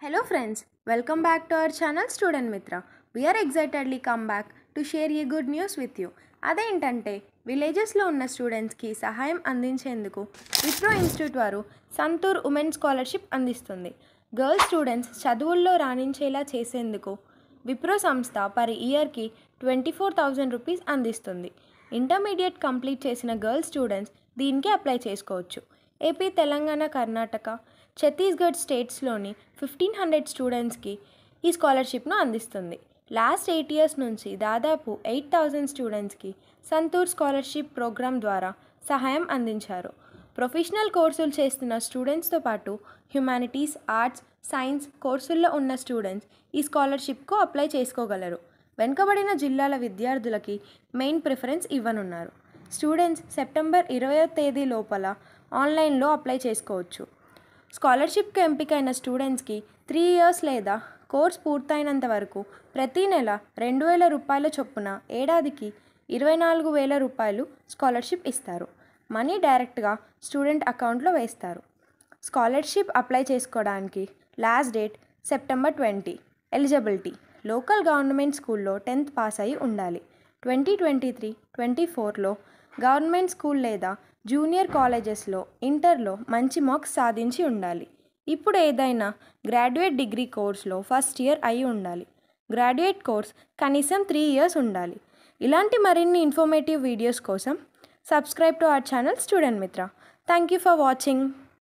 Hello friends, welcome back to our channel Student Mitra. We are excitedly come back to share a good news with you. అదేంటంటే విలేజెస్లో ఉన్న స్టూడెంట్స్కి సహాయం అందించేందుకు Wipro institute వారు Santoor women scholarship అందిస్తుంది. గర్ల్స్ స్టూడెంట్స్ చదువుల్లో రాణించేలా చేసేందుకు విప్రో సంస్థ పర్ ఇయర్కి 24,000 రూపీస్ అందిస్తుంది. ఇంటర్మీడియట్ కంప్లీట్ చేసిన గర్ల్స్ స్టూడెంట్స్ దీనికి అప్లై చేసుకోవచ్చు. ఏపీ, తెలంగాణ, కర్ణాటక, ఛత్తీస్గఢ్ స్టేట్స్లోని 1,500 స్టూడెంట్స్కి ఈ స్కాలర్షిప్ను అందిస్తుంది. లాస్ట్ 8 ఇయర్స్ నుంచి దాదాపు 8,000 స్టూడెంట్స్కి సంతూర్ స్కాలర్షిప్ ప్రోగ్రామ్ ద్వారా సహాయం అందించారు. ప్రొఫెషనల్ కోర్సులు చేస్తున్న స్టూడెంట్స్తో పాటు హ్యుమానిటీస్, ఆర్ట్స్, సైన్స్ కోర్సుల్లో ఉన్న స్టూడెంట్స్ ఈ స్కాలర్షిప్కు అప్లై చేసుకోగలరు. వెనుకబడిన జిల్లాల విద్యార్థులకి మెయిన్ ప్రిఫరెన్స్ ఇవ్వనున్నారు. స్టూడెంట్స్ సెప్టెంబర్ 20వ తేదీ లోపల ఆన్లైన్లో అప్లై చేసుకోవచ్చు. స్కాలర్షిప్కి ఎంపికైన స్టూడెంట్స్కి 3 ఇయర్స్ లేదా కోర్స్ పూర్తయినంత వరకు ప్రతి నెల 2,000 రూపాయల చొప్పున ఏడాదికి 24,000 రూపాయలు స్కాలర్షిప్ ఇస్తారు. మనీ డైరెక్ట్గా స్టూడెంట్ అకౌంట్లో వేస్తారు. స్కాలర్షిప్ అప్లై చేసుకోవడానికి last date September 20. Eligibility local government స్కూల్లో 10th పాస్ అయి ఉండాలి. 2023-24లో గవర్నమెంట్ స్కూల్ లేదా జూనియర్ కాలేజెస్లో ఇంటర్లో మంచి మార్క్స్ సాధించి ఉండాలి. ఇప్పుడు ఏదైనా గ్రాడ్యుయేట్ డిగ్రీ కోర్స్లో ఫస్ట్ ఇయర్ అయి ఉండాలి. గ్రాడ్యుయేట్ కోర్స్ కనీసం 3 ఇయర్స్ ఉండాలి. ఇలాంటి మరిన్ని ఇన్ఫర్మేటివ్ వీడియోస్ కోసం subscribe to our channel student Mitra. Thank you for watching.